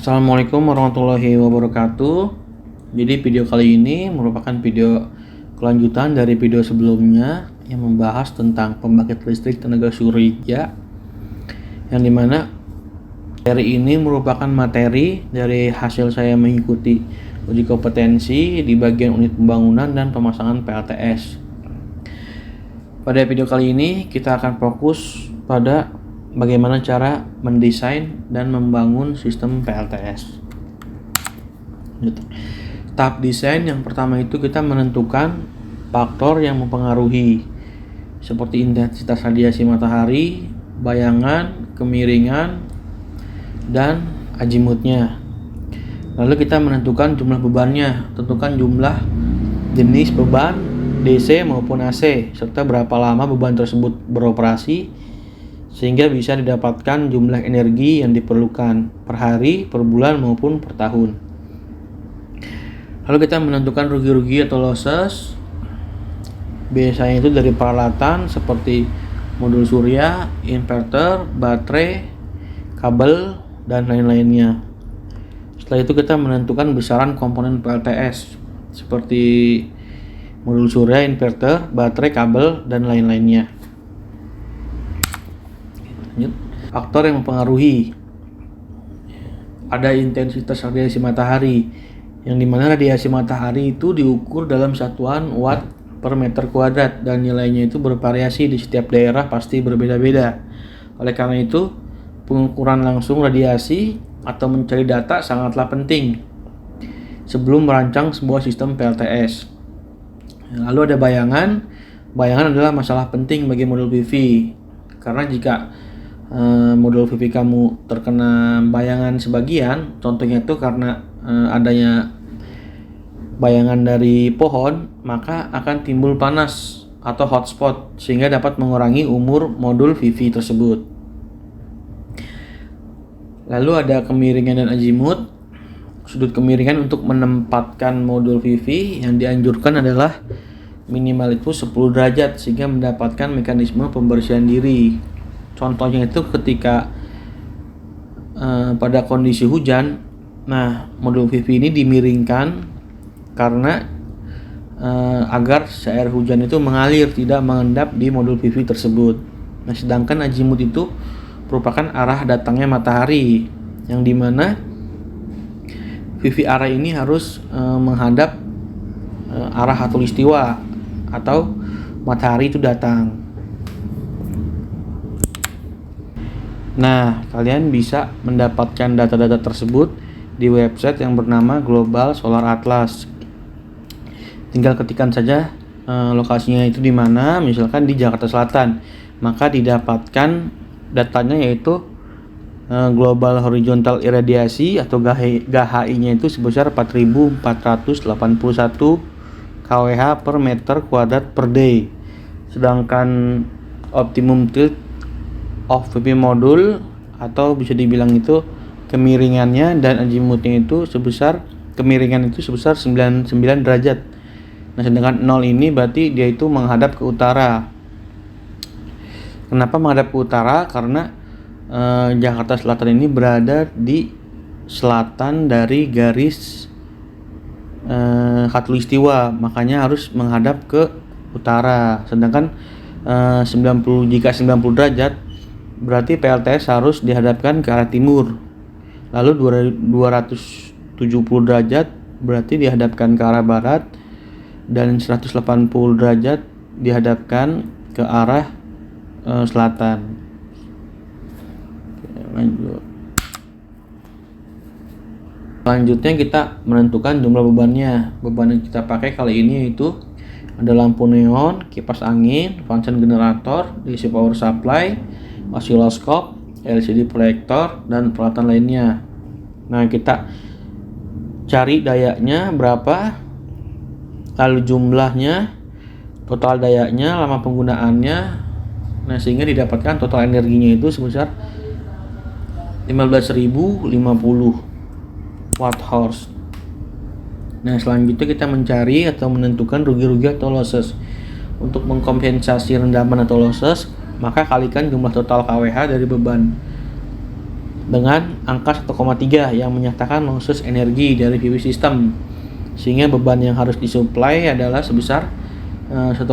Assalamualaikum warahmatullahi wabarakatuh. Jadi video kali ini merupakan video kelanjutan dari video sebelumnya yang membahas tentang pembangkit listrik tenaga surya, yang dimana materi ini merupakan materi dari hasil saya mengikuti uji kompetensi di bagian unit pembangunan dan pemasangan PLTS. Pada video kali ini kita akan fokus pada bagaimana cara mendesain dan membangun sistem PLTS. Tahap desain yang pertama itu kita menentukan faktor yang mempengaruhi seperti intensitas radiasi matahari, bayangan, kemiringan, dan azimutnya. Lalu kita menentukan jumlah bebannya, tentukan jumlah jenis beban DC maupun AC serta berapa lama beban tersebut beroperasi sehingga bisa didapatkan jumlah energi yang diperlukan per hari, per bulan maupun per tahun. Lalu kita menentukan rugi-rugi atau losses. Biasanya itu dari peralatan seperti modul surya, inverter, baterai, kabel, dan lain-lainnya. Setelah itu kita menentukan besaran komponen PLTS seperti modul surya, inverter, baterai, kabel, dan lain-lainnya. Faktor yang mempengaruhi, ada intensitas radiasi matahari, yang dimana radiasi matahari itu diukur dalam satuan watt per meter kuadrat dan nilainya itu bervariasi di setiap daerah, pasti berbeda-beda. Oleh karena itu pengukuran langsung radiasi atau mencari data sangatlah penting sebelum merancang sebuah sistem PLTS. Lalu ada bayangan adalah masalah penting bagi modul PV, karena jika modul PV kamu terkena bayangan sebagian, contohnya itu karena adanya bayangan dari pohon, maka akan timbul panas atau hotspot sehingga dapat mengurangi umur modul PV tersebut. Lalu ada kemiringan dan azimut. Sudut kemiringan untuk menempatkan modul PV yang dianjurkan adalah minimal itu 10 derajat sehingga mendapatkan mekanisme pembersihan diri. Contohnya itu ketika pada kondisi hujan, modul PV ini dimiringkan karena agar air hujan itu mengalir, tidak mengendap di modul PV tersebut. Sedangkan azimut itu merupakan arah datangnya matahari, yang dimana PV arah ini harus menghadap arah khatulistiwa atau matahari itu datang. Kalian bisa mendapatkan data-data tersebut di website yang bernama Global Solar Atlas. Tinggal ketikkan saja lokasinya itu di mana, misalkan di Jakarta Selatan, maka didapatkan datanya yaitu Global Horizontal Irradiasi atau GHI-nya itu sebesar 4.481 kWh per meter kuadrat per day. Sedangkan optimum tilt of PV modul atau bisa dibilang itu kemiringannya dan azimutnya itu sebesar 99 derajat. Sedangkan 0 ini berarti dia itu menghadap ke utara. Kenapa menghadap ke utara? Karena Jakarta Selatan ini berada di selatan dari garis khatulistiwa, makanya harus menghadap ke utara. Sedangkan 90 derajat berarti PLTS harus dihadapkan ke arah timur. Lalu 270 derajat berarti dihadapkan ke arah barat, dan 180 derajat dihadapkan ke arah selatan. Selanjutnya kita menentukan jumlah bebannya. Beban yang kita pakai kali ini yaitu ada lampu neon, kipas angin, function generator, DC power supply, osiloskop, LCD proyektor, dan peralatan lainnya. Kita cari dayanya berapa, lalu jumlahnya, total dayanya, lama penggunaannya, sehingga didapatkan total energinya itu sebesar 15.050 watt horse. Selanjutnya kita mencari atau menentukan rugi-rugi atau losses. Untuk mengkompensasi rendaman atau losses, maka kalikan jumlah total kWh dari beban. dengan angka 1,3 yang menyatakan losses energi dari PV system, sehingga beban yang harus disuplai adalah sebesar 1,3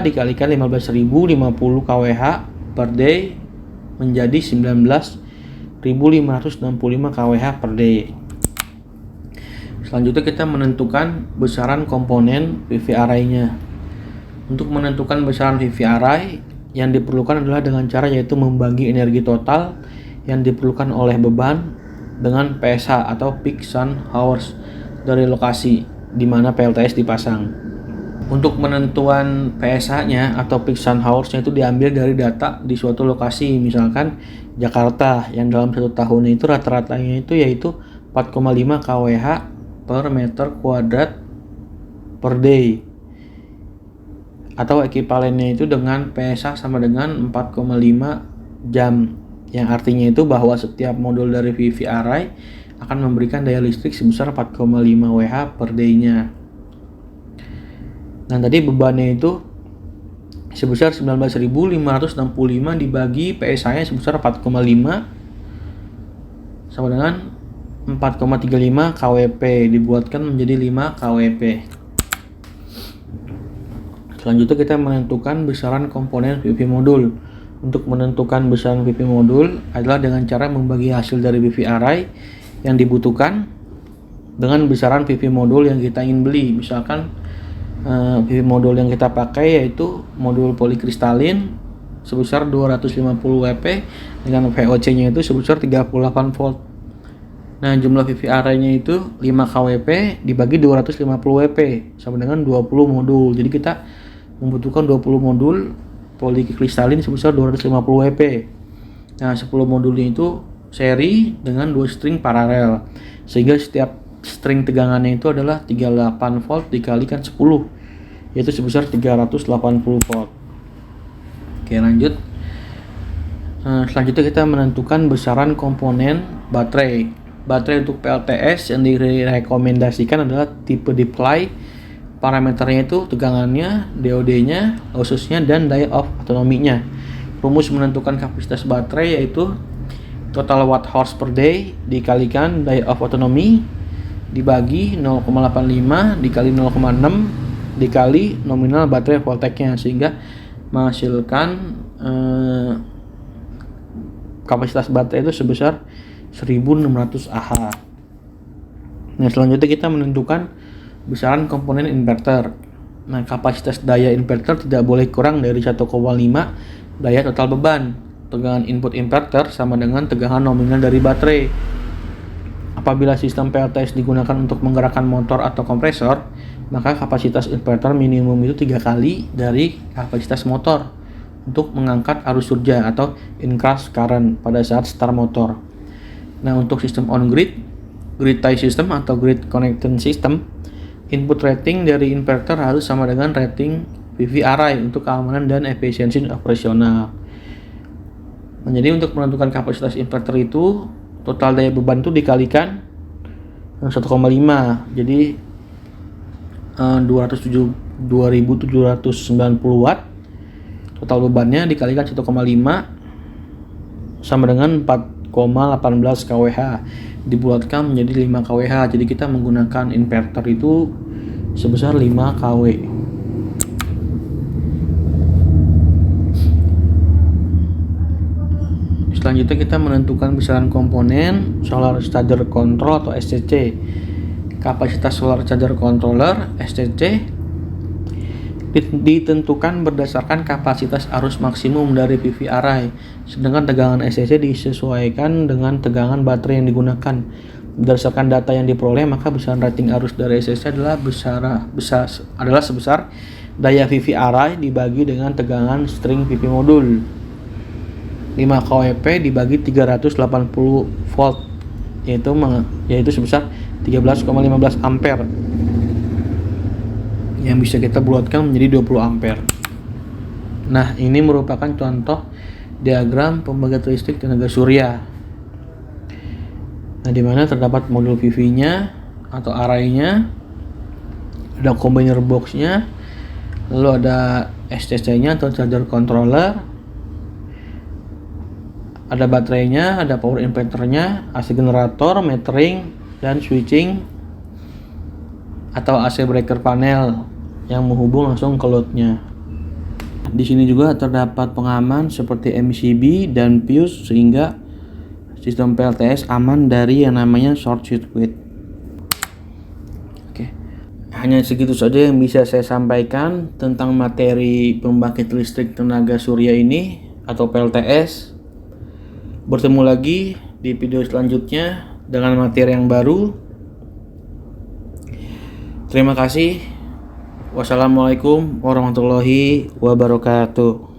dikalikan 15.050 kWh per day menjadi 19.565 kWh per day. Selanjutnya kita menentukan besaran komponen PV array-nya. Untuk menentukan besaran PV array, yang diperlukan adalah dengan cara yaitu membagi energi total yang diperlukan oleh beban dengan PSH atau peak sun hours dari lokasi di mana PLTS dipasang. Untuk menentuan PSH-nya atau peak sun hours-nya itu diambil dari data di suatu lokasi, misalkan Jakarta yang dalam 1 tahun itu rata-ratanya itu yaitu 4,5 kWh per meter kuadrat per day, atau ekivalennya itu dengan PSH sama dengan 4,5 jam, yang artinya itu bahwa setiap modul dari PV array akan memberikan daya listrik sebesar 4,5 Wh per day-nya. Nah, tadi bebannya itu sebesar 19.565 dibagi PSH-nya sebesar 4,5 sama dengan 4,35 kWp dibuatkan menjadi 5 kWp. Selanjutnya kita menentukan besaran komponen PV modul. Untuk menentukan besaran PV modul adalah dengan cara membagi hasil dari PV array yang dibutuhkan dengan besaran PV modul yang kita ingin beli. Misalkan PV modul yang kita pakai yaitu modul polikristalin sebesar 250 Wp dengan VOC-nya itu sebesar 38 volt. Nah, jumlah PV array-nya itu 5 kWp dibagi 250 Wp sama dengan 20 modul. Jadi kita membutuhkan 20 modul polikristalin sebesar 250 Wp. Nah, 10 modulnya itu seri dengan 2 string paralel, sehingga setiap string tegangannya itu adalah 38 volt dikalikan 10, yaitu sebesar 380 volt. Oke, lanjut. Selanjutnya kita menentukan besaran komponen baterai. Baterai untuk PLTS yang direkomendasikan adalah tipe diply. Parameternya itu tegangannya, DOD-nya, losses-nya, dan daya off otonominya. Rumus menentukan kapasitas baterai yaitu total watt hours per day dikalikan daya off otonomi dibagi 0,85 dikali 0,6 dikali nominal baterai voltage-nya, sehingga menghasilkan kapasitas baterai itu sebesar 1600 Ah. Nah, selanjutnya kita menentukan besaran komponen inverter. Nah, kapasitas daya inverter tidak boleh kurang dari 1,5 daya total beban. Tegangan input inverter sama dengan tegangan nominal dari baterai. Apabila sistem PLTS digunakan untuk menggerakkan motor atau kompresor, maka kapasitas inverter minimum itu 3 kali dari kapasitas motor untuk mengangkat arus surja atau increase current pada saat start motor. Nah, untuk sistem on-grid, grid tie system atau grid connected system, input rating dari inverter harus sama dengan rating PV array untuk keamanan dan efisiensi operasional. Nah, jadi untuk menentukan kapasitas inverter itu total daya beban itu dikalikan 1,5. Jadi 2790 watt. Total bebannya dikalikan 1,5 sama dengan 4,18 kWh dibuatkan menjadi 5 kWh. Jadi kita menggunakan inverter itu sebesar 5 kW. Selanjutnya kita menentukan besaran komponen solar charger control atau SCC. Kapasitas solar charger controller SCC ditentukan berdasarkan kapasitas arus maksimum dari PV array, sedangkan tegangan SCC disesuaikan dengan tegangan baterai yang digunakan. Berdasarkan data yang diperoleh, maka besaran rating arus dari SCC adalah sebesar daya PV array dibagi dengan tegangan string PV modul 5 kWp dibagi 380 volt, yaitu sebesar 13,15 ampere, yang bisa kita bulatkan menjadi 20 ampere. Nah, ini merupakan contoh diagram pembangkit listrik tenaga surya. Nah, di mana terdapat modul PV-nya atau array-nya, ada combiner box-nya, lalu ada SCC-nya atau charger controller, Ada baterainya, ada power inverternya, AC generator, metering, dan switching atau AC breaker panel yang menghubung langsung ke loadnya. Di sini juga terdapat pengaman seperti MCB dan fuse sehingga sistem PLTS aman dari yang namanya short circuit. Oke. Hanya segitu saja yang bisa saya sampaikan tentang materi pembangkit listrik tenaga surya ini atau PLTS. Bertemu lagi di video selanjutnya dengan materi yang baru. Terima kasih. Wassalamualaikum warahmatullahi wabarakatuh.